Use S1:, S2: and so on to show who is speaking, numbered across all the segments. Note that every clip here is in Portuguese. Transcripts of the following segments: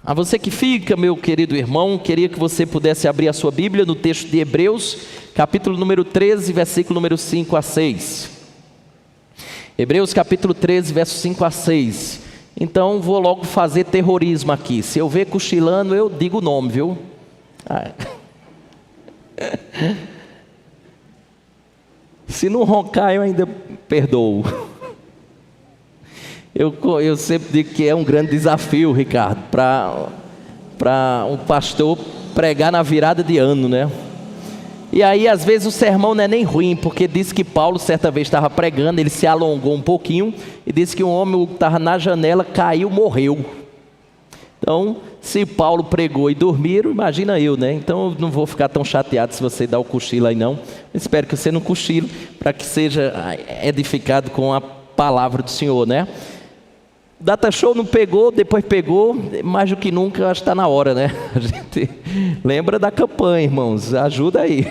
S1: A você que fica, meu querido irmão, queria que você pudesse abrir a sua Bíblia no texto de Hebreus, capítulo número 13, versículo número 5 a 6. Hebreus capítulo 13, verso 5 a 6. Então vou logo fazer terrorismo aqui. Se eu ver cochilando, eu digo o nome, viu? Se não roncar, eu ainda perdoo. Eu sempre digo que é um grande desafio, Ricardo, para um pastor pregar na virada de ano, né? E aí, às vezes, o sermão não é nem ruim, porque diz que Paulo, certa vez, estava pregando, ele se alongou um pouquinho, e disse que um homem que estava na janela, caiu, morreu. Então, se Paulo pregou e dormiram, imagina eu, né? Então, eu não vou ficar tão chateado se você dá o cochilo aí, não. Eu espero que você não cochile, para que seja edificado com a palavra do Senhor, né? Data Show não pegou, depois pegou, mais do que nunca, acho que está na hora, né? A gente lembra da campanha, irmãos, ajuda aí,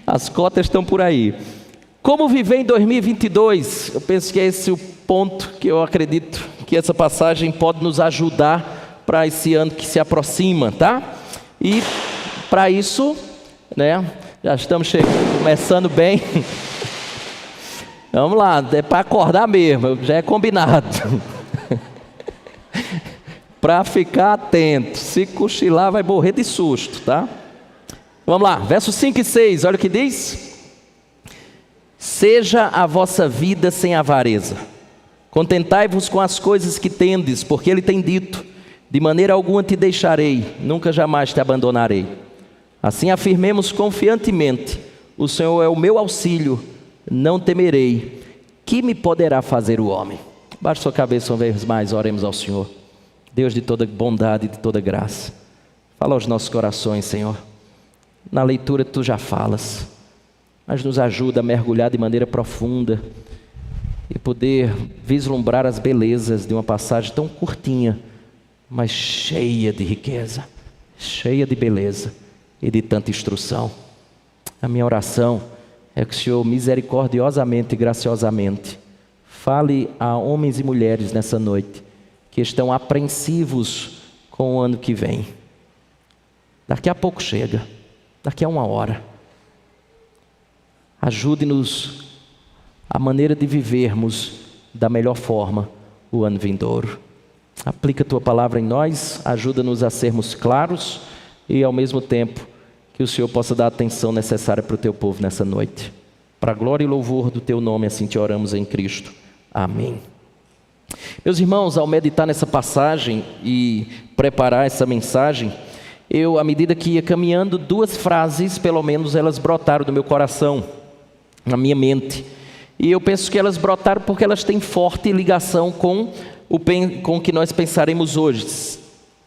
S1: as cotas estão por aí. Como viver em 2022? Eu penso que é esse o ponto que eu acredito que essa passagem pode nos ajudar para esse ano que se aproxima, tá? E para isso, né, já estamos começando bem. Vamos lá, é para acordar mesmo, já é combinado. Para ficar atento, se cochilar vai morrer de susto, tá? Vamos lá, versos 5 e 6, olha o que diz: seja a vossa vida sem avareza, contentai-vos com as coisas que tendes, porque ele tem dito, de maneira alguma te deixarei, nunca jamais te abandonarei. Assim afirmemos confiantemente, o Senhor é o meu auxílio, não temerei, que me poderá fazer o homem? Baixe sua cabeça uma vez mais, oremos ao Senhor. Deus de toda bondade e de toda graça, fala aos nossos corações, Senhor. Na leitura Tu já falas, mas nos ajuda a mergulhar de maneira profunda e poder vislumbrar as belezas de uma passagem tão curtinha, mas cheia de riqueza, cheia de beleza e de tanta instrução. A minha oração é que o Senhor misericordiosamente e graciosamente fale a homens e mulheres nessa noite que estão apreensivos com o ano que vem. Daqui a pouco chega, daqui a 1 hora. Ajude-nos a maneira de vivermos da melhor forma o ano vindouro. Aplica a Tua palavra em nós, ajuda-nos a sermos claros e ao mesmo tempo que o Senhor possa dar a atenção necessária para o Teu povo nessa noite. Para a glória e louvor do Teu nome, assim te oramos em Cristo. Amém. Meus irmãos, ao meditar nessa passagem e preparar essa mensagem, eu, à medida que ia caminhando, 2 frases, pelo menos, elas brotaram do meu coração, na minha mente. E eu penso que elas brotaram porque elas têm forte ligação com o que nós pensaremos hoje.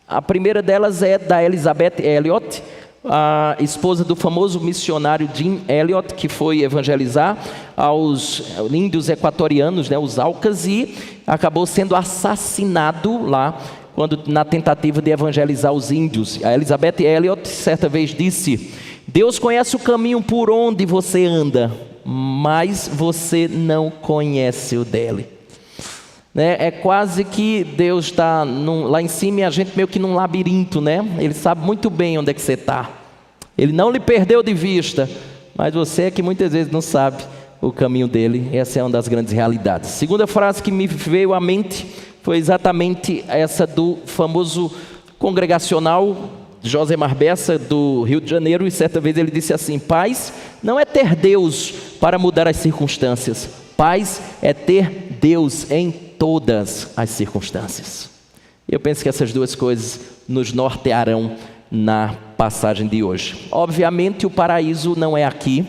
S1: A primeira delas é da Elisabeth Elliot, a esposa do famoso missionário Jim Elliot, que foi evangelizar aos índios equatorianos, né, os Aucas, e acabou sendo assassinado lá, na tentativa de evangelizar os índios. A Elisabeth Elliot certa vez disse: Deus conhece o caminho por onde você anda, mas você não conhece o dele. Né? É quase que Deus está lá em cima e a gente meio que num labirinto, né? Ele sabe muito bem onde é que você está. Ele não lhe perdeu de vista, mas você é que muitas vezes não sabe o caminho dele. Essa é uma das grandes realidades. Segunda frase que me veio à mente foi exatamente essa do famoso congregacional José Marbessa, do Rio de Janeiro, e certa vez ele disse assim: paz não é ter Deus para mudar as circunstâncias, paz é ter Deus em todas as circunstâncias. Eu penso que essas 2 coisas nos nortearão na passagem de hoje. Obviamente o paraíso não é aqui,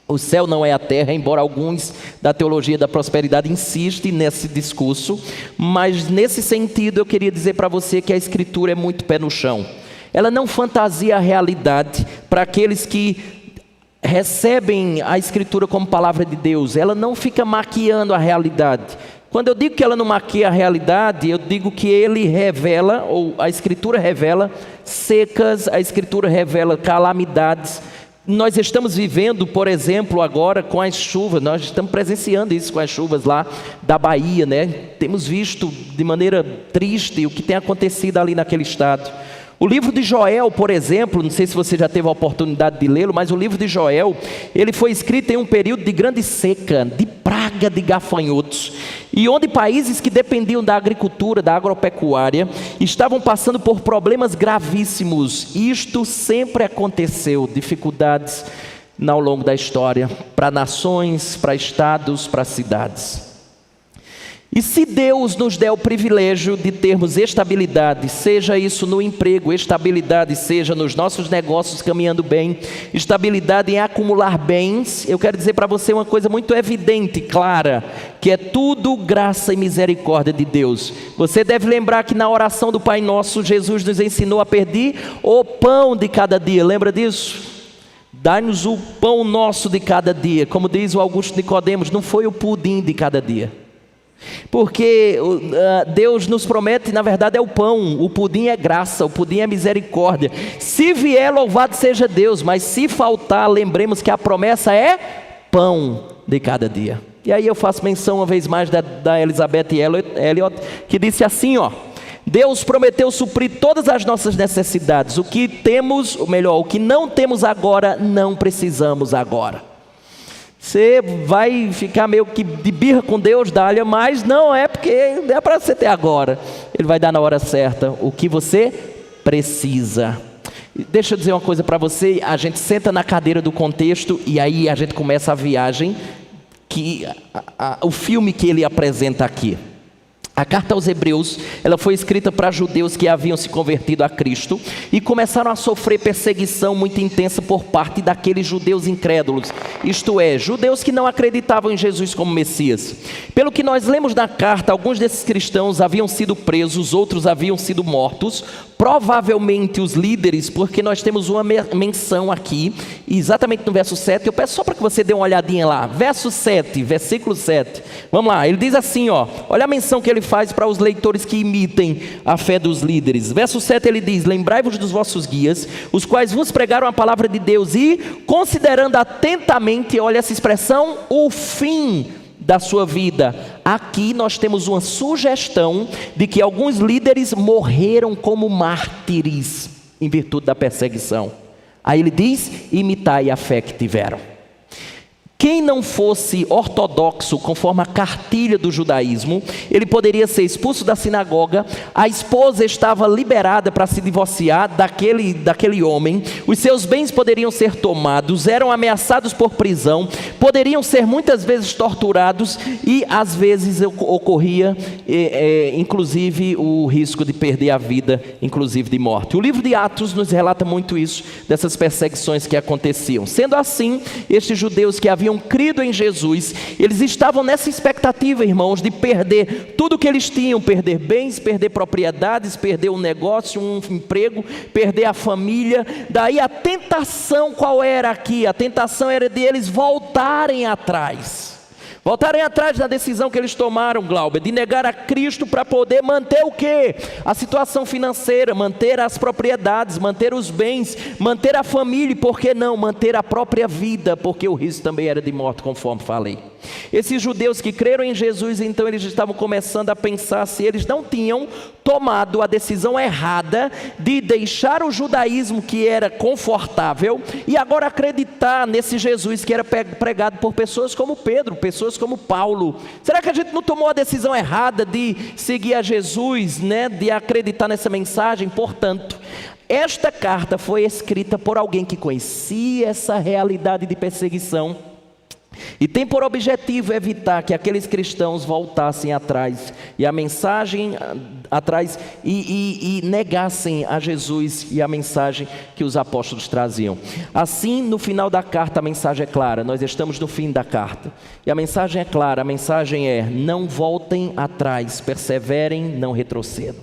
S1: o céu não é a terra, embora alguns da teologia da prosperidade insistem nesse discurso, mas nesse sentido eu queria dizer para você que a Escritura é muito pé no chão. Ela não fantasia a realidade para aqueles que recebem a Escritura como palavra de Deus. Ela não fica maquiando a realidade. Quando eu digo que ela não maquia a realidade, eu digo que ele revela, ou a Escritura revela secas, a Escritura revela calamidades, Nós estamos vivendo, por exemplo, agora com as chuvas, nós estamos presenciando isso com as chuvas lá da Bahia, né? Temos visto de maneira triste o que tem acontecido ali naquele estado. O livro de Joel, por exemplo, não sei se você já teve a oportunidade de lê-lo, mas o livro de Joel, ele foi escrito em um período de grande seca, de praga de gafanhotos, e onde países que dependiam da agricultura, da agropecuária, estavam passando por problemas gravíssimos. Isto sempre aconteceu, dificuldades ao longo da história, para nações, para estados, para cidades. E se Deus nos der o privilégio de termos estabilidade, seja isso no emprego, estabilidade seja nos nossos negócios caminhando bem, estabilidade em acumular bens, eu quero dizer para você uma coisa muito evidente, clara, que é tudo graça e misericórdia de Deus. Você deve lembrar que na oração do Pai Nosso, Jesus nos ensinou a pedir o pão de cada dia, lembra disso? Dai-nos o pão nosso de cada dia, como diz o Augusto Nicodemos, não foi o pudim de cada dia. Porque Deus nos promete, na verdade é o pão, o pudim é graça, o pudim é misericórdia. Se vier, louvado seja Deus, mas se faltar, lembremos que a promessa é pão de cada dia. E aí eu faço menção uma vez mais da Elizabeth Elliot, que disse assim, ó: Deus prometeu suprir todas as nossas necessidades, o que temos, ou melhor, o que não temos agora, não precisamos agora. Você vai ficar meio que de birra com Deus, Dália, mas não é porque é para você ter agora. Ele vai dar na hora certa o que você precisa. Deixa eu dizer uma coisa para você, a gente senta na cadeira do contexto e aí a gente começa a viagem, o filme que ele apresenta aqui. A carta aos Hebreus, ela foi escrita para judeus que haviam se convertido a Cristo e começaram a sofrer perseguição muito intensa por parte daqueles judeus incrédulos, isto é, judeus que não acreditavam em Jesus como Messias. Pelo que nós lemos na carta, alguns desses cristãos haviam sido presos, outros haviam sido mortos, provavelmente os líderes, porque nós temos uma menção aqui, exatamente no verso 7, eu peço só para que você dê uma olhadinha lá, verso 7, versículo 7, vamos lá, ele diz assim, ó, olha a menção que ele faz para os leitores que imitem a fé dos líderes. Verso 7 ele diz: lembrai-vos dos vossos guias, os quais vos pregaram a palavra de Deus e, considerando atentamente, olha essa expressão, o fim da sua vida. Aqui nós temos uma sugestão de que alguns líderes morreram como mártires em virtude da perseguição. Aí ele diz: imitai a fé que tiveram. Quem não fosse ortodoxo, conforme a cartilha do judaísmo, ele poderia ser expulso da sinagoga, a esposa estava liberada para se divorciar daquele homem, os seus bens poderiam ser tomados, eram ameaçados por prisão, poderiam ser muitas vezes torturados e às vezes ocorria inclusive o risco de perder a vida, inclusive de morte. O livro de Atos nos relata muito isso, dessas perseguições que aconteciam. Sendo assim, estes judeus que haviam crido em Jesus, eles estavam nessa expectativa, irmãos, de perder tudo que eles tinham, perder bens, perder propriedades, perder um negócio, um emprego, perder a família. Daí a tentação qual era aqui? A tentação era de eles voltarem atrás da decisão que eles tomaram, Glauber, de negar a Cristo para poder manter o quê? A situação financeira, manter as propriedades, manter os bens, manter a família e, por que não, manter a própria vida, porque o risco também era de morte, conforme falei. Esses judeus que creram em Jesus, então eles estavam começando a pensar se eles não tinham tomado a decisão errada de deixar o judaísmo que era confortável e agora acreditar nesse Jesus que era pregado por pessoas como Pedro, pessoas como Paulo. Será que a gente não tomou a decisão errada de seguir a Jesus, né? De acreditar nessa mensagem? Portanto, esta carta foi escrita por alguém que conhecia essa realidade de perseguição e tem por objetivo evitar que aqueles cristãos voltassem atrás e a mensagem atrás e negassem a Jesus e a mensagem que os apóstolos traziam. Assim, no final da carta a mensagem é clara. Nós estamos no fim da carta e a mensagem é clara. A mensagem é: não voltem atrás, perseverem, não retrocedam.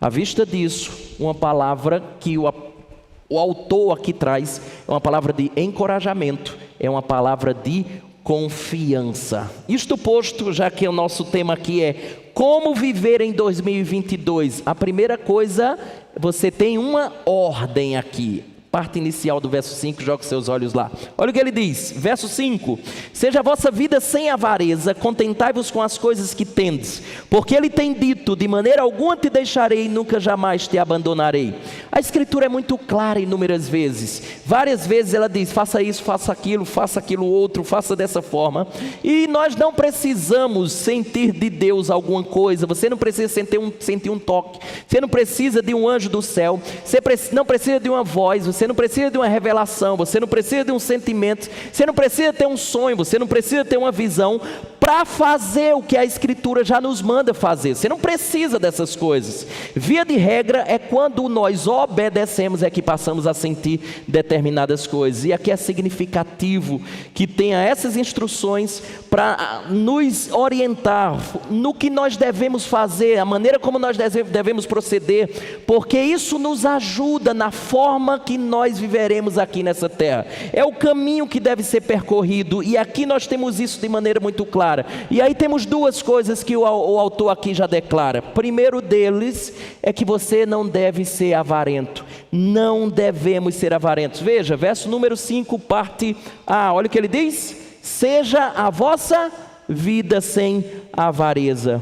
S1: À vista disso, uma palavra que o autor aqui traz é uma palavra de encorajamento, é uma palavra de confiança. Isto posto, já que o nosso tema aqui é como viver em 2022, a primeira coisa, você tem uma ordem aqui. parte inicial do verso 5, jogue seus olhos lá. Olha o que ele diz, verso 5: seja a vossa vida sem avareza, contentai-vos com as coisas que tendes, porque ele tem dito, de maneira alguma te deixarei, nunca jamais te abandonarei. A escritura é muito clara inúmeras vezes, várias vezes ela diz, faça isso, faça aquilo outro, faça dessa forma, e nós não precisamos sentir de Deus alguma coisa, você não precisa sentir um toque, você não precisa de um anjo do céu, você não precisa de uma voz, você não precisa de uma revelação, você não precisa de um sentimento, você não precisa ter um sonho, você não precisa ter uma visão para fazer o que a escritura já nos manda fazer. Você não precisa dessas coisas. Via de regra é quando nós obedecemos é que passamos a sentir determinadas coisas, e aqui é significativo que tenha essas instruções para nos orientar no que nós devemos fazer, a maneira como nós devemos proceder, porque isso nos ajuda na forma que nós viveremos aqui nessa terra. É o caminho que deve ser percorrido, e aqui nós temos isso de maneira muito clara. E aí temos duas coisas que o autor aqui já declara. Primeiro deles é que você não deve ser avarento. Não devemos ser avarentos. Veja, verso número 5, parte A, olha o que ele diz: seja a vossa vida sem avareza.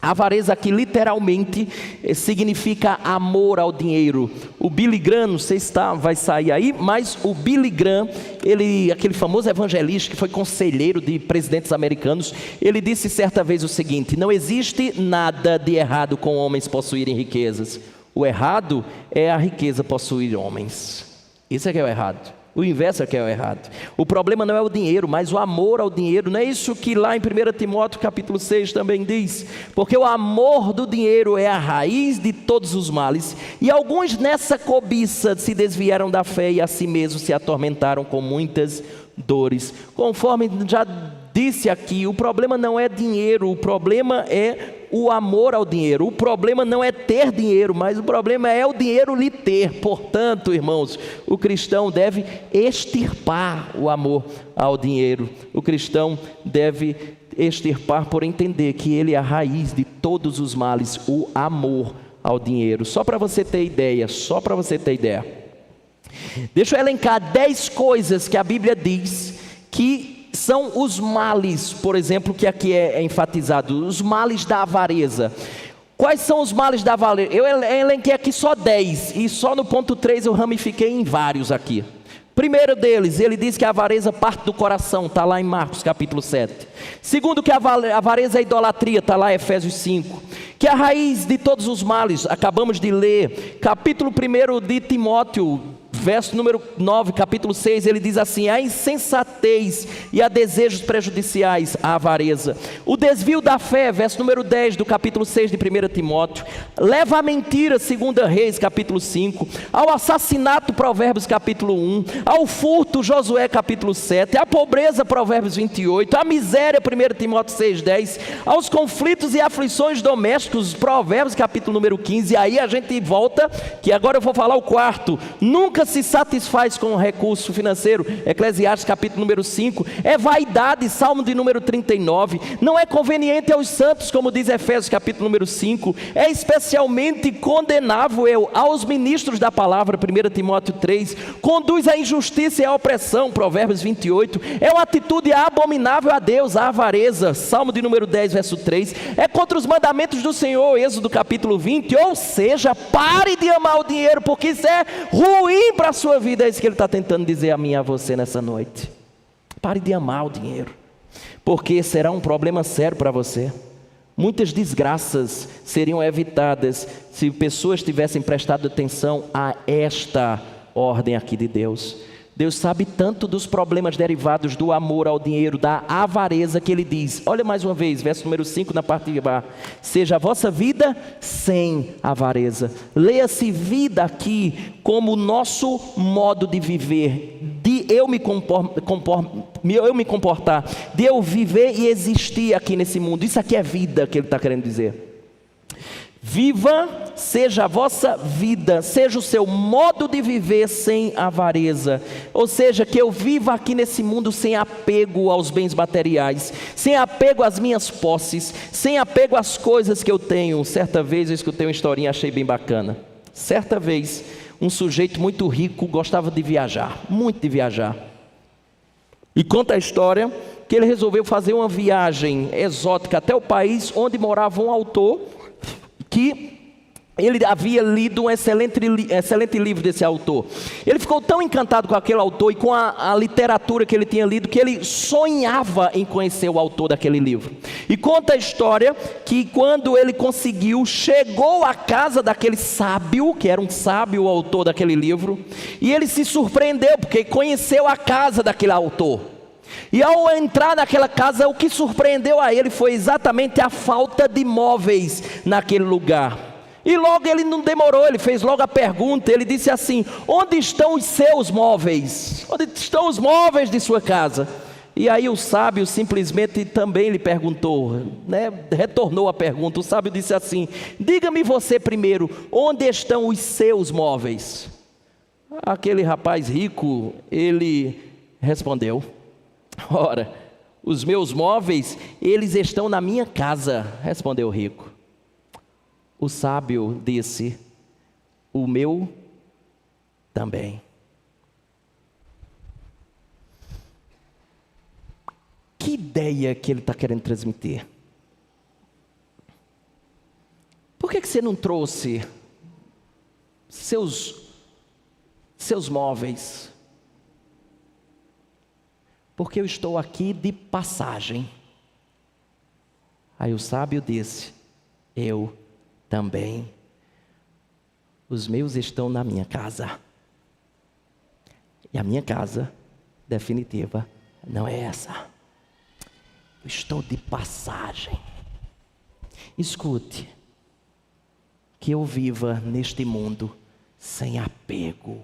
S1: Avareza aqui literalmente significa amor ao dinheiro. O Billy Graham, não sei se vai sair aí, mas o Billy Graham, aquele famoso evangelista que foi conselheiro de presidentes americanos, ele disse certa vez o seguinte: não existe nada de errado com homens possuírem riquezas. O errado é a riqueza possuir homens. Isso é que é o errado. O inverso é que é o errado. O problema não é o dinheiro, mas o amor ao dinheiro. Não é isso que lá em 1 Timóteo capítulo 6 também diz? Porque o amor do dinheiro é a raiz de todos os males, e alguns nessa cobiça se desviaram da fé e a si mesmos se atormentaram com muitas dores. Conforme já disse aqui, o problema não é dinheiro, o problema é o amor ao dinheiro. O problema não é ter dinheiro, mas o problema é o dinheiro lhe ter. Portanto, irmãos, o cristão deve extirpar o amor ao dinheiro. O cristão deve extirpar por entender que ele é a raiz de todos os males, o amor ao dinheiro. Só para você ter ideia, deixa eu elencar 10 coisas que a Bíblia diz que são os males, por exemplo, que aqui é enfatizado, os males da avareza. Quais são os males da avareza? Eu elenquei aqui só 10, e só no ponto 3 eu ramifiquei em vários aqui. Primeiro deles, ele diz que a avareza parte do coração, está lá em Marcos capítulo 7. Segundo, que a avareza é idolatria, está lá em Efésios 5. Que a raiz de todos os males, acabamos de ler, capítulo 1 de Timóteo, verso número 9, capítulo 6, ele diz assim: a insensatez e a desejos prejudiciais, a avareza. O desvio da fé, verso número 10 do capítulo 6 de 1 Timóteo. Leva a mentira, 2 Reis, capítulo 5. Ao assassinato, Provérbios, capítulo 1. Ao furto, Josué, capítulo 7. À pobreza, Provérbios 28. À miséria, 1 Timóteo 6, 10. Aos conflitos e aflições domésticos, Provérbios, capítulo número 15. E aí a gente volta, que agora eu vou falar o quarto. Nunca se satisfaz com o recurso financeiro, Eclesiastes capítulo número 5, é vaidade, Salmo de número 39, não é conveniente aos santos, como diz Efésios capítulo número 5, é especialmente condenável aos ministros da palavra, 1 Timóteo 3, conduz à injustiça e à opressão, Provérbios 28, é uma atitude abominável a Deus, a avareza, Salmo de número 10, verso 3, é contra os mandamentos do Senhor, Êxodo capítulo 20, ou seja, pare de amar o dinheiro, porque isso é ruim para a sua vida. É isso que ele está tentando dizer a mim e a você nessa noite. Pare de amar o dinheiro, porque será um problema sério para você. Muitas desgraças seriam evitadas se pessoas tivessem prestado atenção a esta ordem aqui de Deus. Deus sabe tanto dos problemas derivados do amor ao dinheiro, da avareza, que ele diz, olha mais uma vez, verso número 5 na parte de baixo: seja a vossa vida sem avareza. Leia-se vida aqui como o nosso modo de viver, de eu me comportar, de eu viver e existir aqui nesse mundo. Isso aqui é vida que ele está querendo dizer. Viva, seja a vossa vida, seja o seu modo de viver sem avareza. Ou seja, que eu viva aqui nesse mundo sem apego aos bens materiais, sem apego às minhas posses, sem apego às coisas que eu tenho. Certa vez eu escutei uma historinha, achei bem bacana. Certa vez, um sujeito muito rico, gostava de viajar, muito de viajar. E conta a história que ele resolveu fazer uma viagem exótica até o país onde morava um autor que ele havia lido um excelente livro desse autor. Ele ficou tão encantado com aquele autor e com a literatura que ele tinha lido, que ele sonhava em conhecer o autor daquele livro. E conta a história que quando ele conseguiu, chegou à casa daquele sábio, que era um sábio, o autor daquele livro, e ele se surpreendeu, porque conheceu a casa daquele autor. E ao entrar naquela casa, o que surpreendeu a ele foi exatamente a falta de móveis naquele lugar. E logo ele não demorou, ele fez logo a pergunta, ele disse assim: onde estão os seus móveis? Onde estão os móveis de sua casa? E aí o sábio simplesmente também lhe perguntou, retornou a pergunta. O sábio disse assim: diga-me você primeiro, onde estão os seus móveis? Aquele rapaz rico, ele respondeu: ora, os meus móveis, eles estão na minha casa, respondeu o rico. O sábio disse: o meu também. Que ideia que ele está querendo transmitir? Por que você não trouxe seus móveis? Porque eu estou aqui de passagem. Aí o sábio disse: eu também. Os meus estão na minha casa. E a minha casa definitiva não é essa. Eu estou de passagem. Escute, que eu viva neste mundo sem apego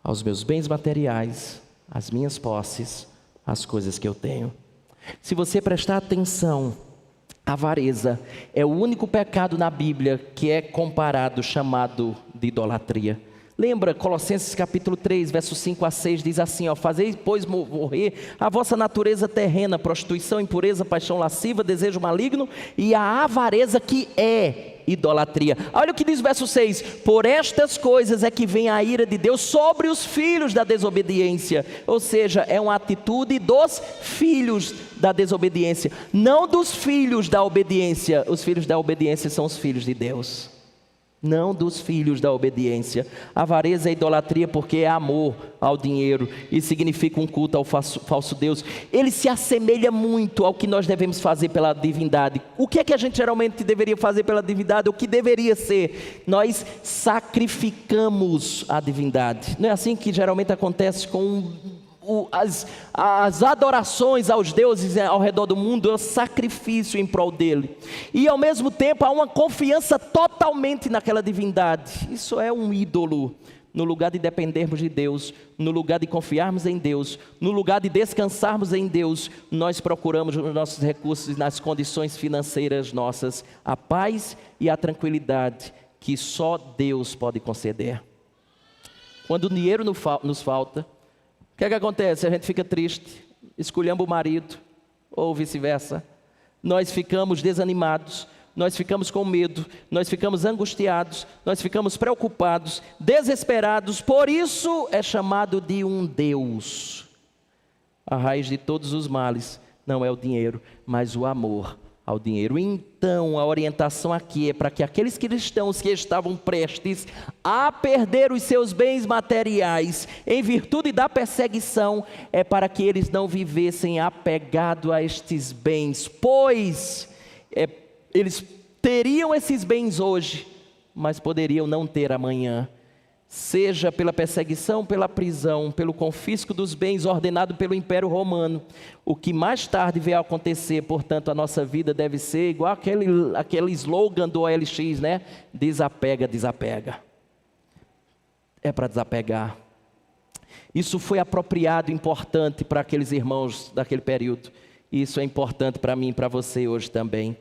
S1: aos meus bens materiais, às minhas posses, às coisas que eu tenho. Se você prestar atenção, a avareza é o único pecado na Bíblia que é comparado, chamado de idolatria. Lembra, Colossenses capítulo 3, versos 5 a 6, diz assim: fazei, pois, morrer a vossa natureza terrena, prostituição, impureza, paixão lasciva, desejo maligno e a avareza, que é idolatria. Olha o que diz o verso 6: por estas coisas é que vem a ira de Deus sobre os filhos da desobediência. Ou seja, é uma atitude dos filhos da desobediência, não dos filhos da obediência. Os filhos da obediência são os filhos de Deus, não dos filhos da obediência. Avareza é idolatria porque é amor ao dinheiro e significa um culto ao falso Deus. Ele se assemelha muito ao que nós devemos fazer pela divindade. O que é que a gente geralmente deveria fazer pela divindade? O que deveria ser? Nós sacrificamos a divindade. Não é assim que geralmente acontece com as adorações aos deuses ao redor do mundo? É um sacrifício em prol dele. E ao mesmo tempo há uma confiança totalmente naquela divindade. Isso é um ídolo. No lugar de dependermos de Deus, no lugar de confiarmos em Deus, no lugar de descansarmos em Deus, nós procuramos nos nossos recursos e nas condições financeiras nossas a paz e a tranquilidade que só Deus pode conceder. Quando o dinheiro nos falta, o que é que acontece? A gente fica triste, esculhamba o marido, ou vice-versa. Nós ficamos desanimados, nós ficamos com medo, nós ficamos angustiados, nós ficamos preocupados, desesperados. Por isso é chamado de um Deus. A raiz de todos os males não é o dinheiro, mas o amor ao dinheiro. Então a orientação aqui é para que aqueles cristãos que estavam prestes a perder os seus bens materiais em virtude da perseguição, é para que eles não vivessem apegados a estes bens, pois eles teriam esses bens hoje, mas poderiam não ter amanhã, seja pela perseguição, pela prisão, pelo confisco dos bens ordenado pelo Império Romano. O que mais tarde veio a acontecer, portanto, a nossa vida deve ser igual aquele slogan do OLX, né? Desapega, desapega. É para desapegar. Isso foi apropriado, importante para aqueles irmãos daquele período. Isso é importante para mim e para você hoje também.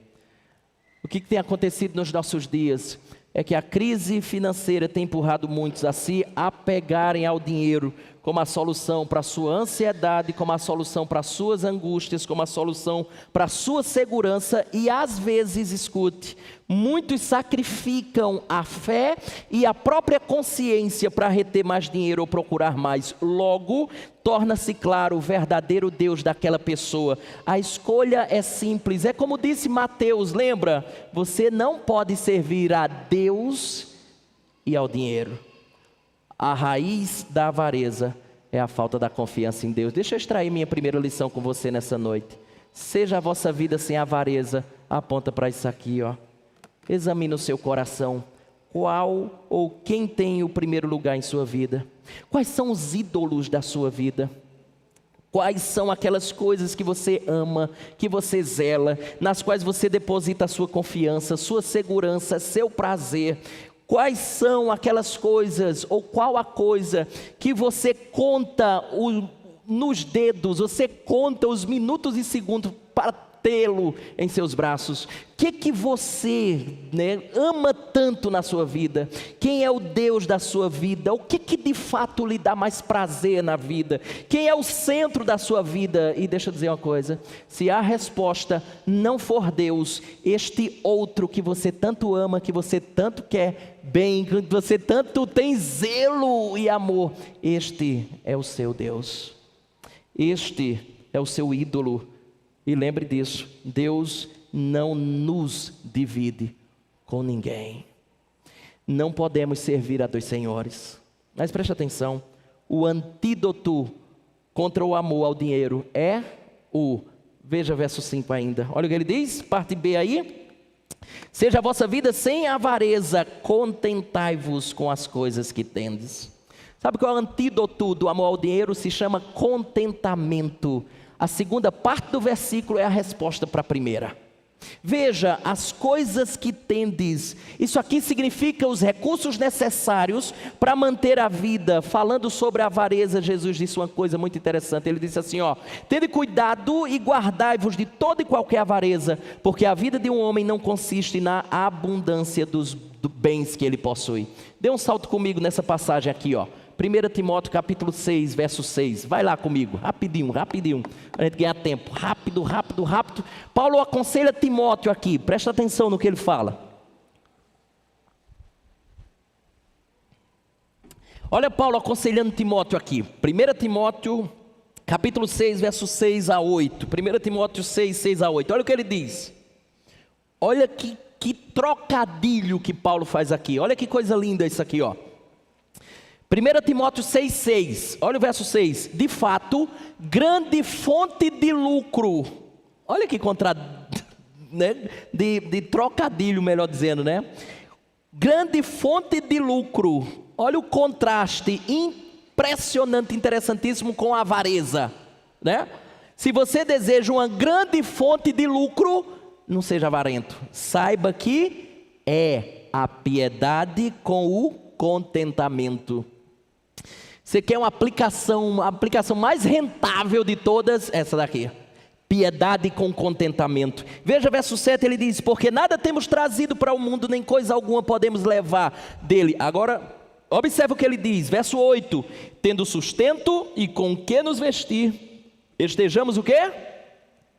S1: O que tem acontecido nos nossos dias é que a crise financeira tem empurrado muitos a se apegarem ao dinheiro como a solução para a sua ansiedade, como a solução para as suas angústias, como a solução para a sua segurança. E às vezes, escute, muitos sacrificam a fé e a própria consciência para reter mais dinheiro ou procurar mais. Logo, torna-se claro o verdadeiro Deus daquela pessoa. A escolha é simples, é como disse Mateus, lembra? Você não pode servir a Deus e ao dinheiro. A raiz da avareza é a falta da confiança em Deus. Deixa eu extrair minha primeira lição com você nessa noite. Seja a vossa vida sem avareza, aponta para isso aqui, ó. Examine o seu coração. Qual ou quem tem o primeiro lugar em sua vida? Quais são os ídolos da sua vida? Quais são aquelas coisas que você ama, que você zela, nas quais você deposita a sua confiança, sua segurança, seu prazer? Quais são aquelas coisas, ou qual a coisa que você conta nos dedos, você conta os minutos e segundos para tê-lo em seus braços? O que você ama tanto na sua vida? Quem é o Deus da sua vida? O que de fato lhe dá mais prazer na vida? Quem é o centro da sua vida? E deixa eu dizer uma coisa, se a resposta não for Deus, este outro que você tanto ama, que você tanto quer bem, que você tanto tem zelo e amor, este é o seu Deus, este é o seu ídolo. E lembre disso, Deus não nos divide com ninguém. Não podemos servir a dois senhores. Mas preste atenção, o antídoto contra o amor ao dinheiro é veja verso 5 ainda. Olha o que ele diz, parte B aí. Seja a vossa vida sem avareza, contentai-vos com as coisas que tendes. Sabe qual é o antídoto do amor ao dinheiro? Se chama contentamento. A segunda parte do versículo é a resposta para a primeira. Veja, as coisas que tendes, isso aqui significa os recursos necessários para manter a vida. Falando sobre a avareza, Jesus disse uma coisa muito interessante. Ele disse assim, tende cuidado e guardai-vos de toda e qualquer avareza, porque a vida de um homem não consiste na abundância dos bens que ele possui. Dê um salto comigo nessa passagem aqui, 1 Timóteo capítulo 6, verso 6. Vai lá comigo, rapidinho, para a gente ganhar tempo. Rápido. Paulo aconselha Timóteo aqui, presta atenção no que ele fala. Olha Paulo aconselhando Timóteo aqui. 1 Timóteo capítulo 6, verso 6 a 8. 1 Timóteo 6, 6 a 8. Olha o que ele diz. Olha que trocadilho que Paulo faz aqui. Olha que coisa linda isso aqui, 1 Timóteo 6,6, olha o verso 6. De fato, grande fonte de lucro. Olha que de trocadilho, melhor dizendo, grande fonte de lucro. Olha o contraste impressionante, interessantíssimo com a avareza, Se você deseja uma grande fonte de lucro, não seja avarento. Saiba que é a piedade com o contentamento. Você quer uma aplicação, a aplicação mais rentável de todas? Essa daqui. Piedade com contentamento. Veja verso 7, ele diz, porque nada temos trazido para o mundo, nem coisa alguma podemos levar dele. Agora, observe o que ele diz, verso 8. Tendo sustento e com que nos vestir, estejamos o quê?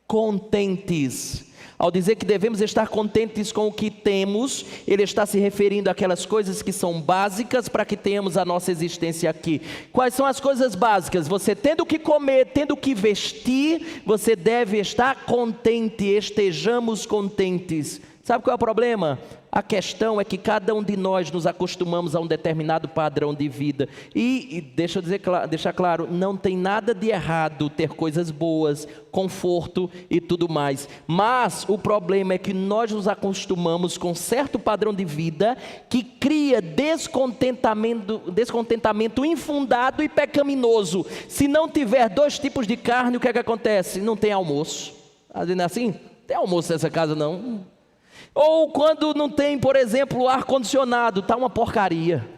S1: Contentes. Ao dizer que devemos estar contentes com o que temos, ele está se referindo àquelas coisas que são básicas para que tenhamos a nossa existência aqui. Quais são as coisas básicas? Você tendo o que comer, tendo o que vestir, você deve estar contente, estejamos contentes. Sabe qual é o problema? A questão é que cada um de nós nos acostumamos a um determinado padrão de vida. E deixa eu deixar claro, não tem nada de errado ter coisas boas, conforto e tudo mais. Mas o problema é que nós nos acostumamos com certo padrão de vida que cria descontentamento infundado e pecaminoso. Se não tiver 2 tipos de carne, o que é que acontece? Não tem almoço. Está dizendo assim? Não tem almoço nessa casa não. Ou quando não tem, por exemplo, ar-condicionado, está uma porcaria.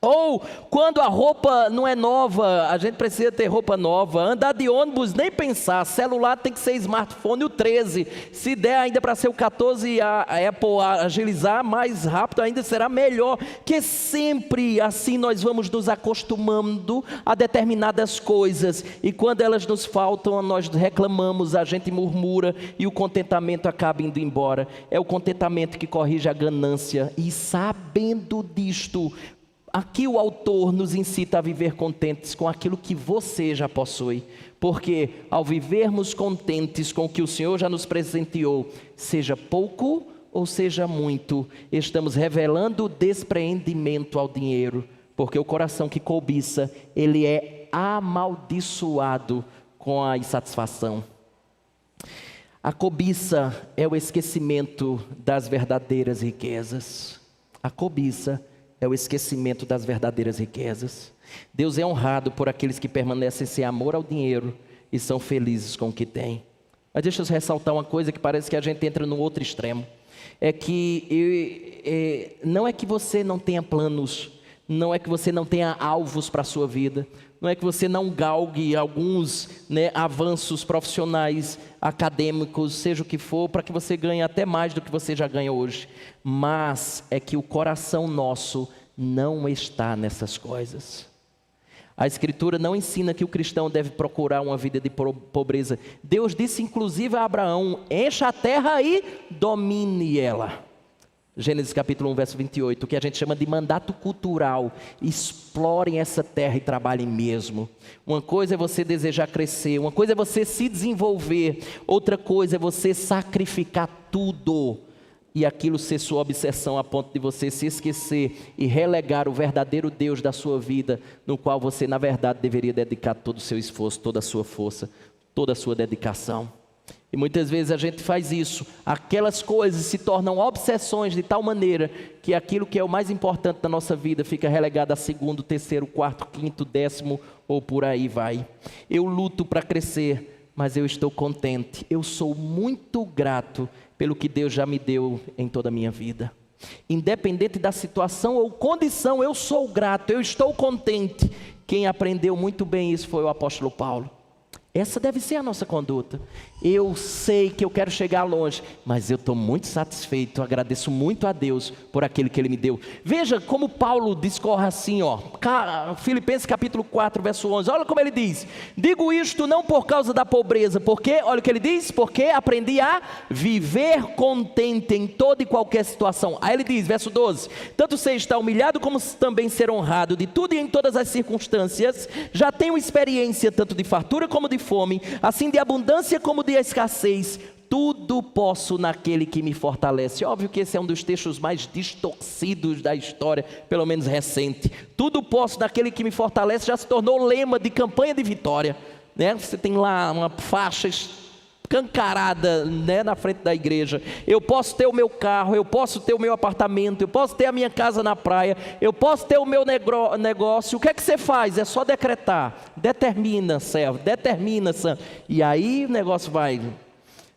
S1: Ou quando a roupa não é nova, a gente precisa ter roupa nova. Andar de ônibus, nem pensar. Celular tem que ser smartphone o 13. Se der ainda para ser o 14, a Apple agilizar mais rápido, ainda será melhor. Que sempre assim nós vamos nos acostumando a determinadas coisas. E quando elas nos faltam, nós reclamamos, a gente murmura e o contentamento acaba indo embora. É o contentamento que corrige a ganância. E sabendo disto, aqui o autor nos incita a viver contentes com aquilo que você já possui, porque ao vivermos contentes com o que o Senhor já nos presenteou, seja pouco ou seja muito, estamos revelando o despreendimento ao dinheiro, porque o coração que cobiça, ele é amaldiçoado com a insatisfação. A cobiça é o esquecimento das verdadeiras riquezas. A cobiça é o esquecimento das verdadeiras riquezas. Deus é honrado por aqueles que permanecem sem amor ao dinheiro e são felizes com o que têm. Mas deixa eu ressaltar uma coisa que parece que a gente entra no outro extremo. É que não é que você não tenha planos, não é que você não tenha alvos para a sua vida, não é que você não galgue alguns avanços profissionais, acadêmicos, seja o que for, para que você ganhe até mais do que você já ganha hoje. Mas é que o coração nosso não está nessas coisas. A Escritura não ensina que o cristão deve procurar uma vida de pobreza. Deus disse inclusive a Abraão: encha a terra e domine ela. Gênesis capítulo 1, verso 28, que a gente chama de mandato cultural. Explorem essa terra e trabalhem mesmo. Uma coisa é você desejar crescer, uma coisa é você se desenvolver, outra coisa é você sacrificar tudo e aquilo ser sua obsessão a ponto de você se esquecer e relegar o verdadeiro Deus da sua vida, no qual você na verdade deveria dedicar todo o seu esforço, toda a sua força, toda a sua dedicação. E muitas vezes a gente faz isso, aquelas coisas se tornam obsessões de tal maneira que aquilo que é o mais importante da nossa vida fica relegado a segundo, terceiro, quarto, quinto, décimo ou por aí vai. Eu luto para crescer, mas eu estou contente, eu sou muito grato pelo que Deus já me deu em toda a minha vida. Independente da situação ou condição, eu sou grato, eu estou contente. Quem aprendeu muito bem isso foi o apóstolo Paulo. Essa deve ser a nossa conduta. Eu sei que eu quero chegar longe, mas eu estou muito satisfeito, agradeço muito a Deus por aquele que Ele me deu. Veja como Paulo discorre assim, Filipenses capítulo 4, verso 11, olha como ele diz: digo isto não por causa da pobreza, porque, olha o que ele diz, porque aprendi a viver contente em toda e qualquer situação. Aí ele diz, verso 12, tanto sei estar humilhado como também ser honrado, de tudo e em todas as circunstâncias, já tenho experiência tanto de fartura como de fome, assim de abundância como de escassez, tudo posso naquele que me fortalece. Óbvio que esse é um dos textos mais distorcidos da história, pelo menos recente. Tudo posso naquele que me fortalece já se tornou lema de campanha de vitória, Você tem lá uma faixa escancarada, na frente da igreja. Eu posso ter o meu carro, eu posso ter o meu apartamento, eu posso ter a minha casa na praia, eu posso ter o meu negócio. O que é que você faz? É só decretar. Determina, servo, determina, santo. E aí o negócio vai.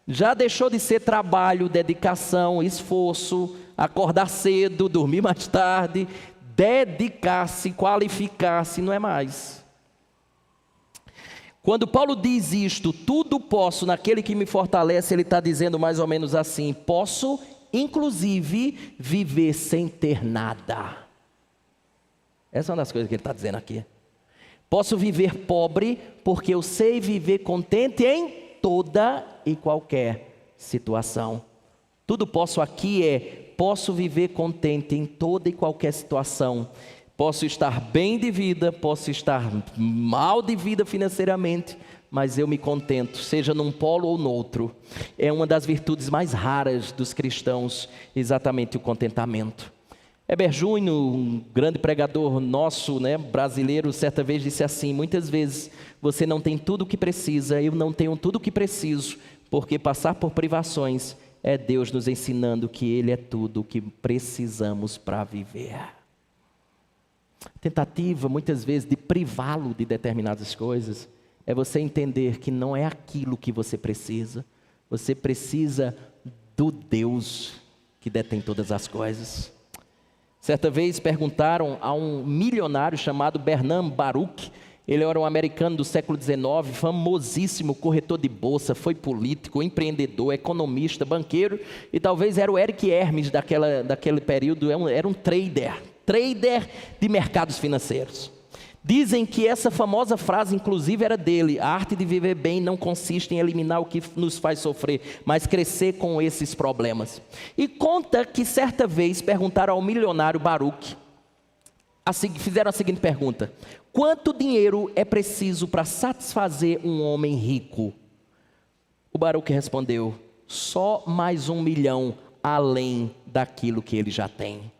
S1: Já deixou de ser trabalho, dedicação, esforço, acordar cedo, dormir mais tarde, dedicar-se, qualificar-se, não é mais. Quando Paulo diz isto, tudo posso naquele que me fortalece, ele está dizendo mais ou menos assim: posso inclusive viver sem ter nada. Essa é uma das coisas que ele está dizendo aqui. Posso viver pobre, porque eu sei viver contente em toda e qualquer situação. Tudo posso aqui posso viver contente em toda e qualquer situação. Posso estar bem de vida, posso estar mal de vida financeiramente, mas eu me contento, seja num polo ou no outro. É uma das virtudes mais raras dos cristãos, exatamente o contentamento. Heber Júnior, um grande pregador nosso, brasileiro, certa vez disse assim: muitas vezes você não tem tudo o que precisa, eu não tenho tudo o que preciso, porque passar por privações é Deus nos ensinando que Ele é tudo o que precisamos para viver. Tentativa, muitas vezes, de privá-lo de determinadas coisas, é você entender que não é aquilo que você precisa precisa do Deus que detém todas as coisas. Certa vez perguntaram a um milionário chamado Bernard Baruch. Ele era um americano do século XIX, famosíssimo corretor de bolsa, foi político, empreendedor, economista, banqueiro, e talvez era o Eric Hermes daquele período, era um trader de mercados financeiros. Dizem que essa famosa frase, inclusive, era dele: a arte de viver bem não consiste em eliminar o que nos faz sofrer, mas crescer com esses problemas. E conta que certa vez perguntaram ao milionário Baruch, fizeram a seguinte pergunta: quanto dinheiro é preciso para satisfazer um homem rico? O Baruch respondeu: só mais 1 milhão além daquilo que ele já tem.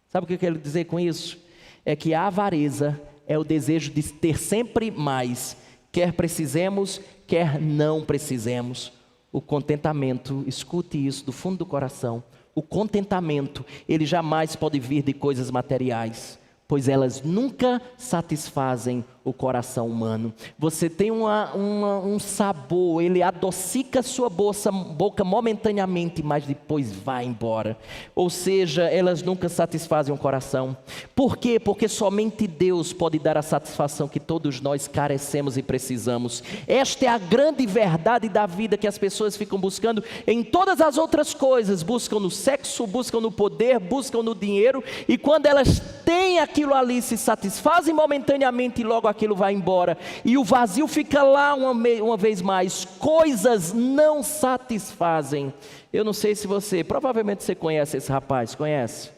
S1: Sabe o que eu quero dizer com isso? É que a avareza é o desejo de ter sempre mais, quer precisemos, quer não precisemos. O contentamento, escute isso do fundo do coração, o contentamento, ele jamais pode vir de coisas materiais, pois elas nunca satisfazem o coração humano. Você tem um sabor, ele adocica a sua boca momentaneamente, mas depois vai embora. Ou seja, elas nunca satisfazem o coração. Por quê? Porque somente Deus pode dar a satisfação que todos nós carecemos e precisamos. Esta é a grande verdade da vida que as pessoas ficam buscando em todas as outras coisas. Buscam no sexo, buscam no poder, buscam no dinheiro, e quando elas têm aquilo ali, se satisfazem momentaneamente e logo aquilo vai embora, e o vazio fica lá uma vez mais. Coisas não satisfazem. Eu não sei se provavelmente você conhece esse rapaz, conhece?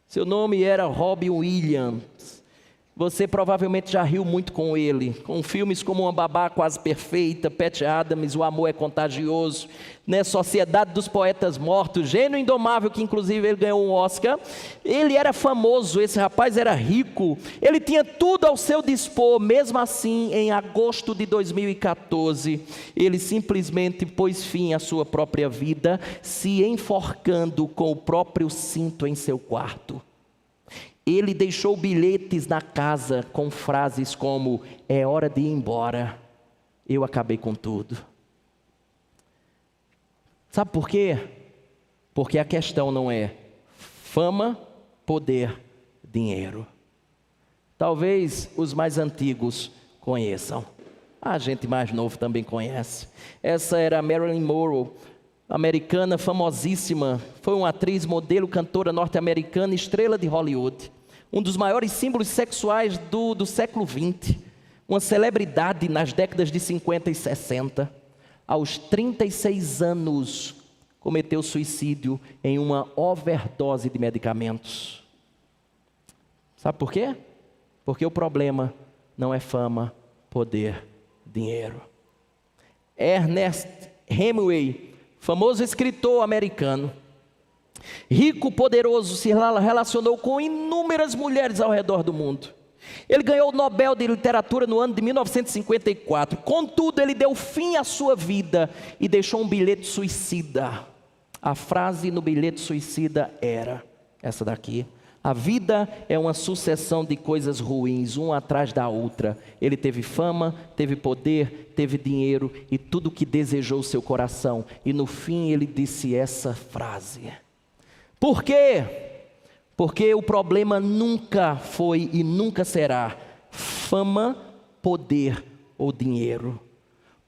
S1: Seu nome era Robin Williams. Você provavelmente já riu muito com ele, com filmes como Uma Babá Quase Perfeita, Patch Adams, O Amor é Contagioso, né? Sociedade dos Poetas Mortos, Gênio Indomável, que inclusive ele ganhou um Oscar. Ele era famoso, esse rapaz era rico, ele tinha tudo ao seu dispor. Mesmo assim, em agosto de 2014, ele simplesmente pôs fim à sua própria vida, se enforcando com o próprio cinto em seu quarto. Ele deixou bilhetes na casa com frases como: é hora de ir embora, eu acabei com tudo. Sabe por quê? Porque a questão não é fama, poder, dinheiro. Talvez os mais antigos conheçam, a gente mais novo também conhece. Essa era a Marilyn Monroe, americana famosíssima, foi uma atriz, modelo, cantora norte-americana, estrela de Hollywood. Um dos maiores símbolos sexuais do século XX, uma celebridade nas décadas de 50 e 60, aos 36 anos, cometeu suicídio em uma overdose de medicamentos. Sabe por quê? Porque o problema não é fama, poder, dinheiro. Ernest Hemingway, famoso escritor americano, rico, poderoso, se relacionou com inúmeras mulheres ao redor do mundo. Ele ganhou o Nobel de Literatura no ano de 1954. Contudo, ele deu fim à sua vida e deixou um bilhete suicida. A frase no bilhete suicida era essa daqui: a vida é uma sucessão de coisas ruins, uma atrás da outra. Ele teve fama, teve poder, teve dinheiro e tudo o que desejou o seu coração. E no fim ele disse essa frase. Por quê? Porque o problema nunca foi e nunca será fama, poder ou dinheiro.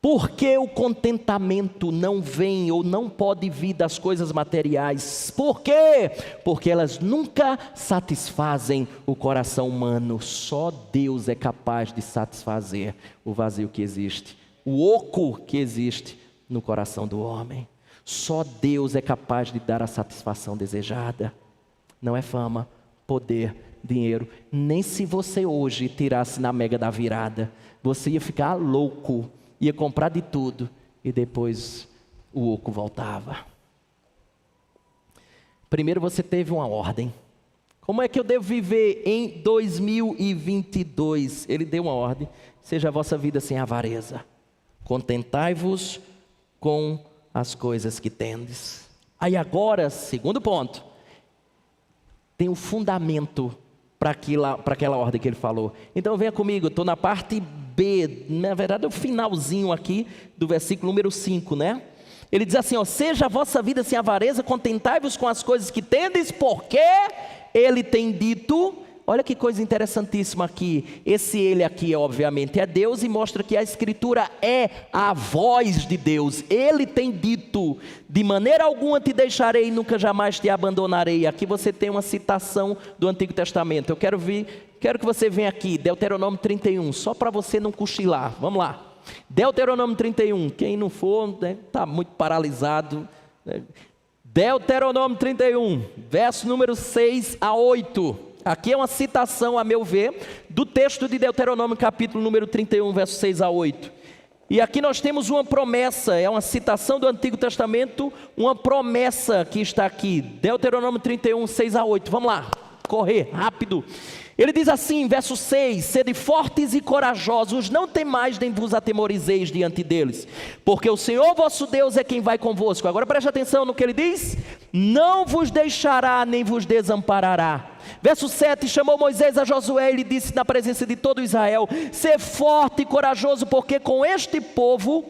S1: Por que o contentamento não vem ou não pode vir das coisas materiais? Por quê? Porque elas nunca satisfazem o coração humano. Só Deus é capaz de satisfazer o vazio que existe, o oco que existe no coração do homem. Só Deus é capaz de dar a satisfação desejada. Não é fama, poder, dinheiro. Nem se você hoje tirasse na mega da virada, você ia ficar louco, ia comprar de tudo e depois o oco voltava. Primeiro você teve uma ordem. Como é que eu devo viver em 2022? Ele deu uma ordem: seja a vossa vida sem avareza. Contentai-vos com as coisas que tendes. Aí agora, segundo ponto, tem um fundamento para aquela ordem que ele falou. Então venha comigo, estou na parte B, na verdade é o finalzinho aqui do versículo número 5, né? Ele diz assim, ó: seja a vossa vida sem avareza, contentai-vos com as coisas que tendes, porque Ele tem dito... Olha que coisa interessantíssima aqui. Esse ele aqui, obviamente, é Deus e mostra que a Escritura é a voz de Deus. Ele tem dito: de maneira alguma te deixarei, nunca jamais te abandonarei. Aqui você tem uma citação do Antigo Testamento. Eu quero que você venha aqui, Deuteronômio 31, só para você não cochilar. Vamos lá. Deuteronômio 31. Quem não for, está muito paralisado. Deuteronômio 31, verso número 6 a 8. Aqui é uma citação, a meu ver, do texto de Deuteronômio, capítulo número 31, verso 6 a 8. E aqui nós temos uma promessa, é uma citação do Antigo Testamento, uma promessa que está aqui. Deuteronômio 31, 6 a 8. Vamos lá, correr, rápido. Ele diz assim, verso 6: sede fortes e corajosos, não temais nem vos atemorizeis diante deles, porque o Senhor vosso Deus é quem vai convosco. Agora preste atenção no que ele diz: não vos deixará nem vos desamparará. Verso 7, chamou Moisés a Josué e lhe disse na presença de todo Israel: sê forte e corajoso, porque com este povo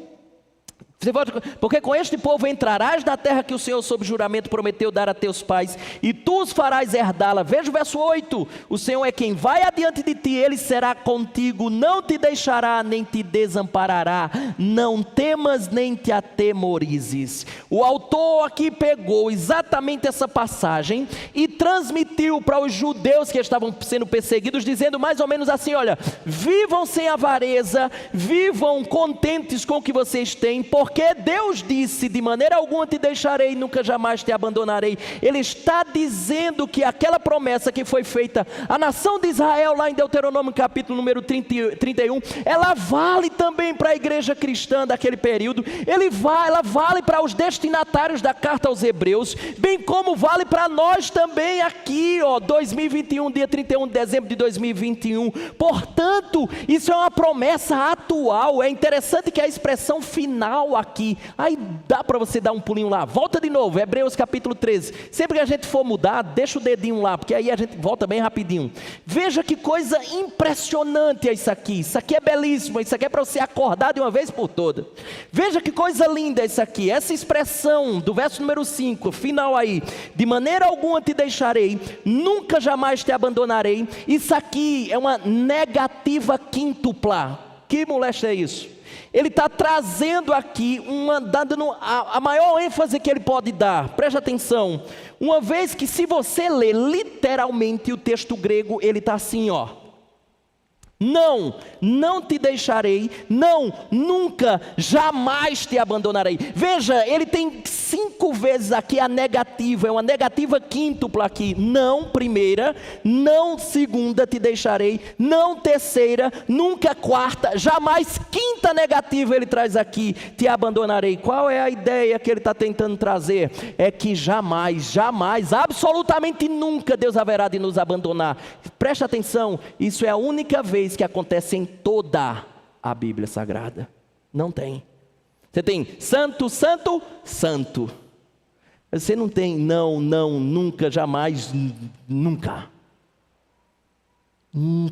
S1: entrarás na terra que o Senhor sob juramento prometeu dar a teus pais, e tu os farás herdá-la. Veja o verso 8, o Senhor é quem vai adiante de ti, Ele será contigo, não te deixará nem te desamparará, não temas nem te atemorizes. O autor aqui pegou exatamente essa passagem e transmitiu para os judeus que estavam sendo perseguidos, dizendo mais ou menos assim: olha, vivam sem avareza, vivam contentes com o que vocês têm, porque Deus disse: de maneira alguma te deixarei, nunca jamais te abandonarei. Ele está dizendo que aquela promessa que foi feita à nação de Israel, lá em Deuteronômio capítulo número 31, ela vale também para a igreja cristã daquele período. Ela vale para os destinatários da carta aos Hebreus, bem como vale para nós também aqui, 2021, dia 31 de dezembro de 2021. Portanto, isso é uma promessa atual. É interessante que a expressão final aqui, aí dá para você dar um pulinho lá, volta de novo, Hebreus capítulo 13, sempre que a gente for mudar, deixa o dedinho lá, porque aí a gente volta bem rapidinho. Veja que coisa impressionante é isso aqui é belíssimo, isso aqui é para você acordar de uma vez por toda. Veja que coisa linda isso aqui, essa expressão do verso número 5, final aí, de maneira alguma te deixarei, nunca jamais te abandonarei. Isso aqui é uma negativa quíntupla. Que moleste é isso? Ele está trazendo aqui, dando a maior ênfase que ele pode dar. Preste atenção, uma vez que, se você ler literalmente o texto grego, ele está assim, não te deixarei, não, nunca, jamais te abandonarei. Veja, ele tem 5 vezes aqui a negativa, é uma negativa quíntupla aqui. Não primeira, não segunda te deixarei, não terceira, nunca quarta, jamais quinta negativa ele traz aqui, te abandonarei. Qual é a ideia que ele está tentando trazer? É que jamais, absolutamente nunca Deus haverá de nos abandonar. Preste atenção, isso é a única vez que acontece em toda a Bíblia Sagrada. Não tem. Você tem santo, santo, santo. Você não tem não, nunca, jamais, nunca.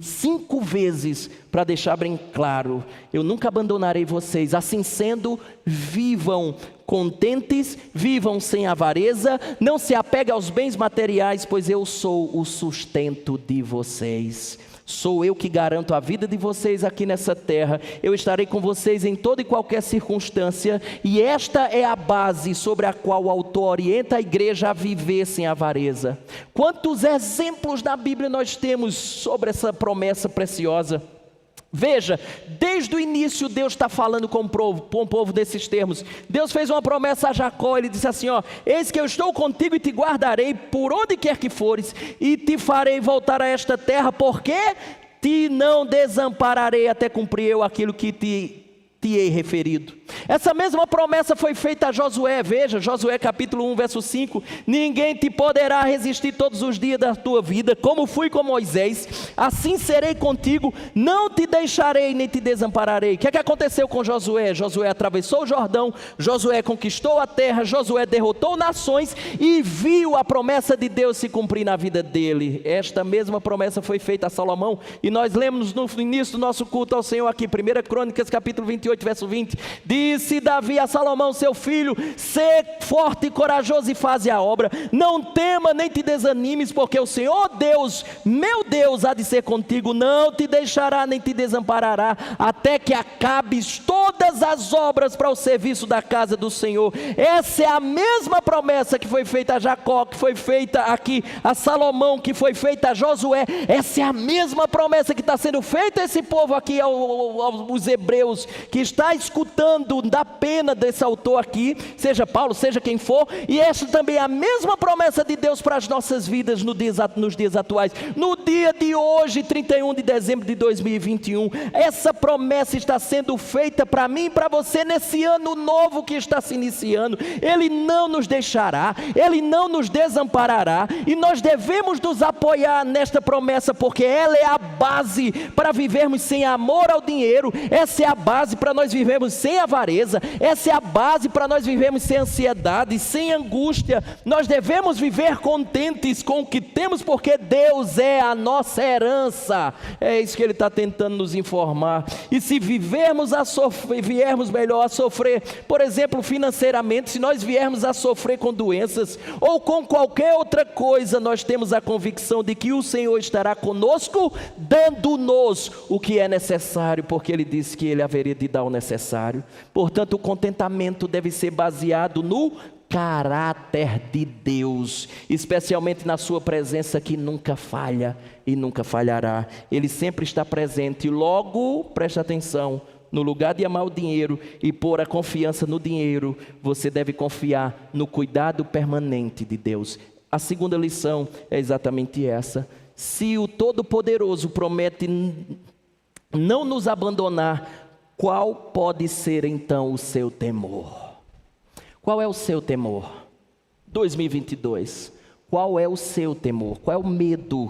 S1: 5 vezes para deixar bem claro: eu nunca abandonarei vocês. Assim sendo, vivam contentes, vivam sem avareza, não se apeguem aos bens materiais, pois eu sou o sustento de vocês. Sou eu que garanto a vida de vocês aqui nessa terra. Eu estarei com vocês em toda e qualquer circunstância. E esta é a base sobre a qual o autor orienta a igreja a viver sem avareza. Quantos exemplos na Bíblia nós temos sobre essa promessa preciosa? Veja, desde o início Deus está falando com o povo desses termos. Deus fez uma promessa a Jacó, ele disse assim: eis que eu estou contigo e te guardarei por onde quer que fores, e te farei voltar a esta terra, porque te não desampararei até cumprir eu aquilo que te hei referido. Essa mesma promessa foi feita a Josué. Veja, Josué capítulo 1, verso 5: ninguém te poderá resistir todos os dias da tua vida, como fui com Moisés. assim serei contigo, não te deixarei nem te desampararei. O que é que aconteceu com Josué? Josué atravessou o Jordão, Josué conquistou a terra, Josué derrotou nações e viu a promessa de Deus se cumprir na vida dele. Esta mesma promessa foi feita a Salomão, e nós lemos no início do nosso culto ao Senhor aqui, 1 Crônicas capítulo 28, verso 20, disse Davi a Salomão seu filho: sê forte e corajoso e faze a obra, não tema nem te desanimes, porque o Senhor Deus, meu Deus, há de ser contigo, não te deixará nem te desamparará, até que acabes todas as obras para o serviço da casa do Senhor. Essa é a mesma promessa que foi feita a Jacó, que foi feita aqui a Salomão, que foi feita a Josué. Essa é a mesma promessa que está sendo feita a esse povo aqui, aos hebreus, que está escutando da pena desse autor aqui, seja Paulo, seja quem for. E essa também é a mesma promessa de Deus para as nossas vidas nos dias atuais, no dia de hoje, 31 de dezembro de 2021, essa promessa está sendo feita para mim e para você nesse ano novo que está se iniciando. Ele não nos deixará, Ele não nos desamparará, e nós devemos nos apoiar nesta promessa, porque ela é a base para vivermos sem amor ao dinheiro, essa é a base para nós vivermos sem avareza, essa é a base para nós vivermos sem ansiedade, sem angústia. Nós devemos viver contentes com o que temos, porque Deus é a nossa herança. É isso que Ele está tentando nos informar. E se viermos melhor a sofrer, por exemplo, financeiramente, se nós viermos a sofrer com doenças ou com qualquer outra coisa, nós temos a convicção de que o Senhor estará conosco, dando-nos o que é necessário, porque Ele disse que Ele haveria de dar o necessário. Portanto, o contentamento deve ser baseado no caráter de Deus, especialmente na sua presença, que nunca falha e nunca falhará. Ele sempre está presente. Logo, preste atenção, no lugar de amar o dinheiro e pôr a confiança no dinheiro, você deve confiar no cuidado permanente de Deus. A segunda lição é exatamente essa: se o Todo-Poderoso promete não nos abandonar, qual pode ser então o seu temor? Qual é o seu temor? 2022, qual é o seu temor? Qual é o medo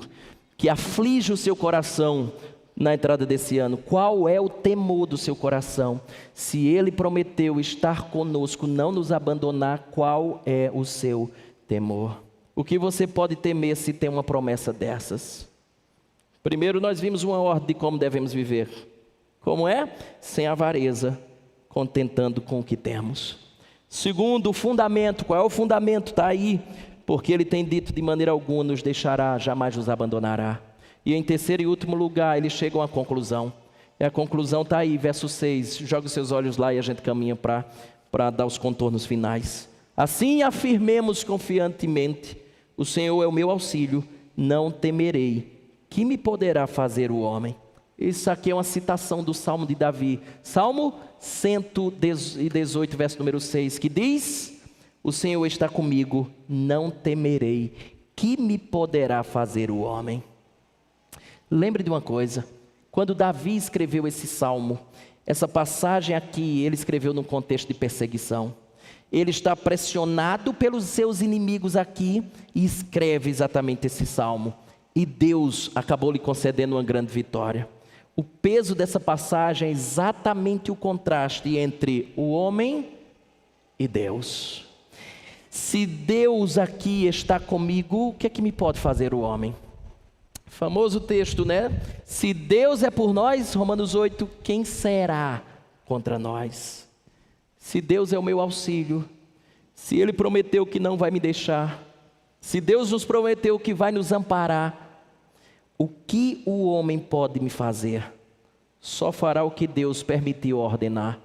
S1: que aflige o seu coração na entrada desse ano? Qual é o temor do seu coração? Se Ele prometeu estar conosco, não nos abandonar, qual é o seu temor? O que você pode temer se tem uma promessa dessas? Primeiro, nós vimos uma ordem de como devemos viver. Como é? Sem avareza, contentando com o que temos. Segundo, o fundamento. Qual é o fundamento? Está aí. Porque Ele tem dito: de maneira alguma nos deixará, jamais nos abandonará. E em terceiro e último lugar, Ele chega a uma conclusão. E a conclusão está aí, verso 6. Joga os seus olhos lá e a gente caminha para dar os contornos finais. Assim afirmemos confiantemente: o Senhor é o meu auxílio, não temerei. Que me poderá fazer o homem? Isso aqui é uma citação do Salmo de Davi. Salmo 118, verso número 6, que diz: o Senhor está comigo, não temerei. Que me poderá fazer o homem? Lembre de uma coisa: quando Davi escreveu esse salmo, essa passagem aqui, ele escreveu num contexto de perseguição. Ele está pressionado pelos seus inimigos aqui e escreve exatamente esse salmo. E Deus acabou lhe concedendo uma grande vitória. O peso dessa passagem é exatamente o contraste entre o homem e Deus. Se Deus aqui está comigo, o que é que me pode fazer o homem? Famoso texto, né? Se Deus é por nós, Romanos 8, quem será contra nós? Se Deus é o meu auxílio, se Ele prometeu que não vai me deixar, se Deus nos prometeu que vai nos amparar, o que o homem pode me fazer? Só fará o que Deus permitiu ordenar.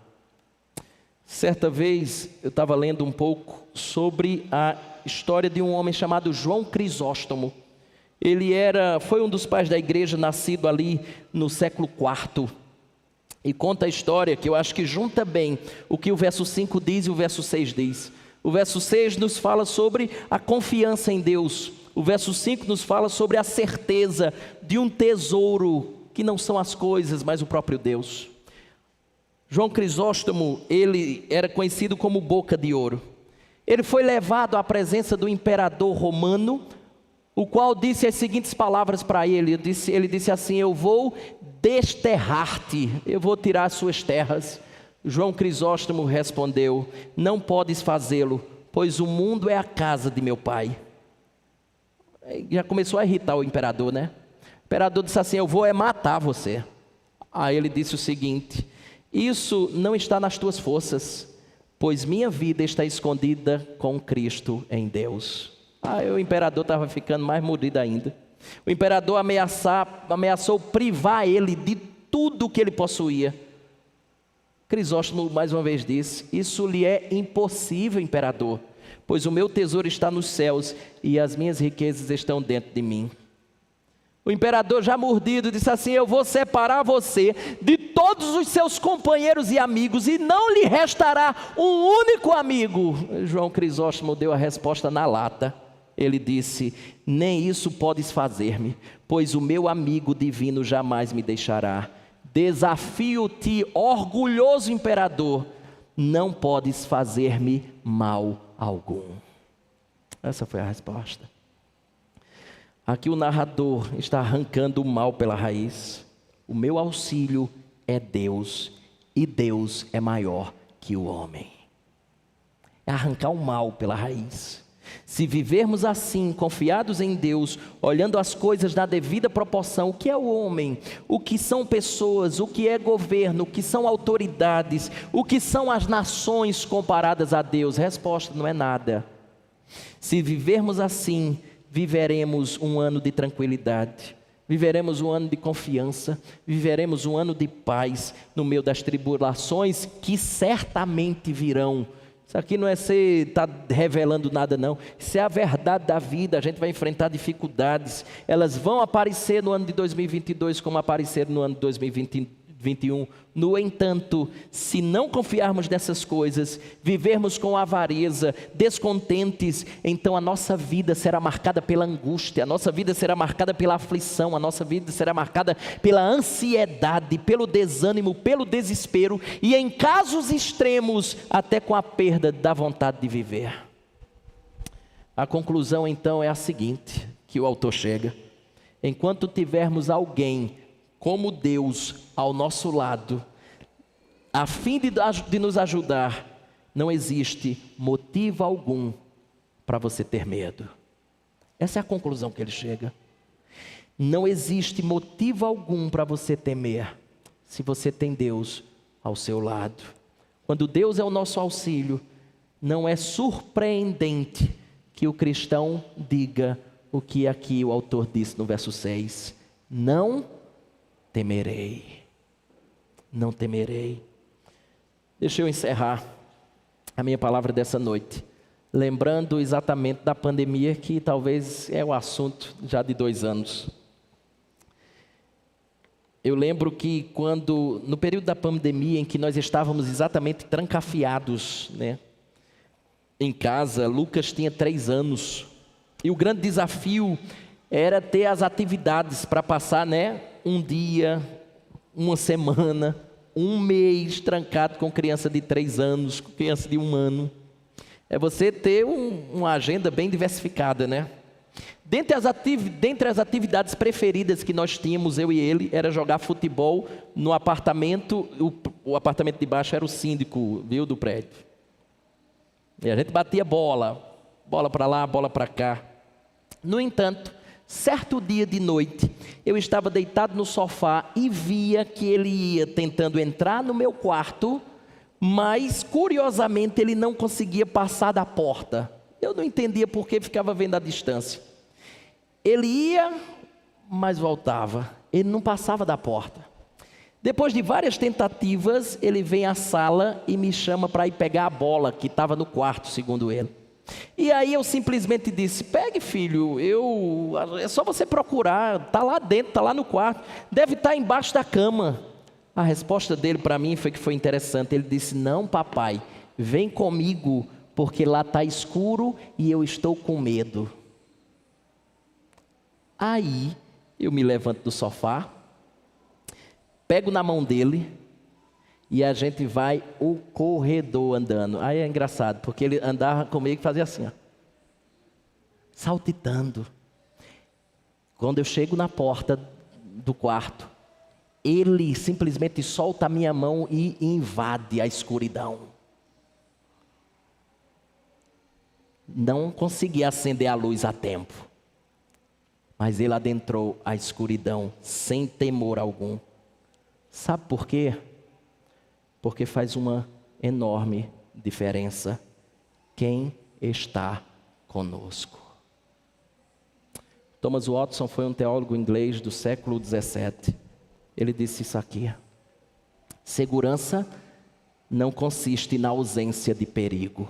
S1: Certa vez eu estava lendo um pouco sobre a história de um homem chamado João Crisóstomo. Ele foi um dos pais da igreja, nascido ali no século IV. E conta a história que eu acho que junta bem o que o verso 5 diz e o verso 6 diz. O verso 6 nos fala sobre a confiança em Deus. O verso 5 nos fala sobre a certeza de um tesouro, que não são as coisas, mas o próprio Deus. João Crisóstomo, ele era conhecido como Boca de Ouro. Ele foi levado à presença do imperador romano, o qual disse as seguintes palavras para ele. Ele disse assim: eu vou desterrar-te, eu vou tirar as suas terras. João Crisóstomo respondeu: não podes fazê-lo, pois o mundo é a casa de meu pai. Já começou a irritar o imperador, né? O imperador disse assim: eu vou matar você. Aí ele disse o seguinte: isso não está nas tuas forças, pois minha vida está escondida com Cristo em Deus. Aí o imperador estava ficando mais morido ainda. O imperador ameaçou privar ele de tudo que ele possuía. Crisóstomo mais uma vez disse: isso lhe é impossível, imperador, pois o meu tesouro está nos céus e as minhas riquezas estão dentro de mim. O imperador, já mordido, disse assim: eu vou separar você de todos os seus companheiros e amigos, e não lhe restará um único amigo. João Crisóstomo deu a resposta na lata. Ele disse: nem isso podes fazer-me, pois o meu amigo divino jamais me deixará. Desafio-te, orgulhoso imperador, não podes fazer-me mal algum. Essa foi a resposta. Aqui o narrador está arrancando o mal pela raiz. O meu auxílio é Deus, e Deus é maior que o homem. É arrancar o mal pela raiz. Se vivermos assim, confiados em Deus, olhando as coisas na devida proporção, o que é o homem, o que são pessoas, o que é governo, o que são autoridades, o que são as nações comparadas a Deus? Resposta: não é nada. Se vivermos assim, viveremos um ano de tranquilidade, viveremos um ano de confiança, viveremos um ano de paz no meio das tribulações que certamente virão. Isso aqui não é você estar revelando nada, não. Isso é a verdade da vida. A gente vai enfrentar dificuldades. Elas vão aparecer no ano de 2022 como apareceram no ano de 2021. No entanto, se não confiarmos nessas coisas, vivermos com avareza, descontentes, então a nossa vida será marcada pela angústia, a nossa vida será marcada pela aflição, a nossa vida será marcada pela ansiedade, pelo desânimo, pelo desespero e, em casos extremos, até com a perda da vontade de viver. A conclusão então é a seguinte, que o autor chega: enquanto tivermos alguém como Deus ao nosso lado, a fim de nos ajudar, não existe motivo algum para você ter medo. Essa é a conclusão que ele chega. Não existe motivo algum para você temer, se você tem Deus ao seu lado. Quando Deus é o nosso auxílio, não é surpreendente que o cristão diga o que aqui o autor disse no verso 6: não temerei, não temerei. Deixa eu encerrar a minha palavra dessa noite, lembrando exatamente da pandemia, que talvez é o assunto já de 2 anos. Eu lembro que no período da pandemia, em que nós estávamos exatamente trancafiados, né, em casa, Lucas tinha 3 anos, e o grande desafio era ter as atividades para passar, né, um dia, uma semana, um mês trancado com criança de 3 anos, com criança de 1 ano. É você ter uma agenda bem diversificada, né? Dentre as atividades preferidas que nós tínhamos, eu e ele, era jogar futebol no apartamento. O apartamento de baixo era o síndico, viu, do prédio. E a gente batia bola para lá, bola para cá. No entanto, certo dia de noite, eu estava deitado no sofá e via que ele ia tentando entrar no meu quarto, mas curiosamente ele não conseguia passar da porta. Eu não entendia por que, ficava vendo à distância. Ele ia, mas voltava. Ele não passava da porta. Depois de várias tentativas, ele vem à sala e me chama para ir pegar a bola que estava no quarto, segundo ele. E aí eu simplesmente disse: pegue, filho, é só você procurar, está lá dentro, está lá no quarto, deve estar embaixo da cama. A resposta dele para mim foi interessante. Ele disse: não, papai, vem comigo, porque lá está escuro e eu estou com medo. Aí eu me levanto do sofá, pego na mão dele e a gente vai o corredor andando. Aí é engraçado, porque ele andava comigo e fazia assim, ó, saltitando. Quando eu chego na porta do quarto, Ele simplesmente solta a minha mão e invade a escuridão. Não consegui acender a luz a tempo, mas Ele adentrou a escuridão sem temor algum. Sabe por quê? Porque faz uma enorme diferença quem está conosco. Thomas Watson foi um teólogo inglês do século 17. Ele disse isso aqui: segurança não consiste na ausência de perigo,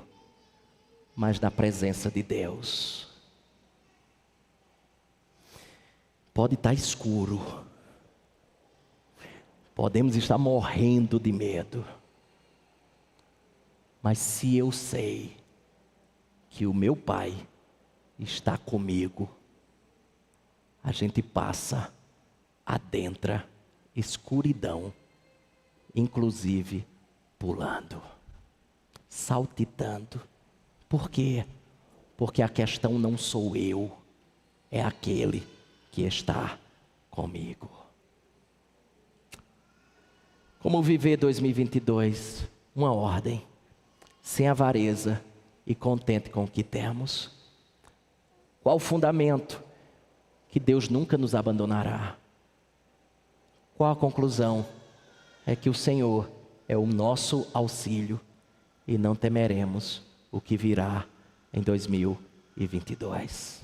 S1: mas na presença de Deus. Pode estar escuro, podemos estar morrendo de medo, mas se eu sei que o meu Pai está comigo, a gente passa, adentra escuridão, inclusive pulando, saltitando. Por quê? Porque a questão não sou eu, é aquele que está comigo. Como viver 2022? Uma ordem: sem avareza e contente com o que temos. Qual o fundamento? Que Deus nunca nos abandonará. Qual a conclusão? É que o Senhor é o nosso auxílio e não temeremos o que virá em 2022.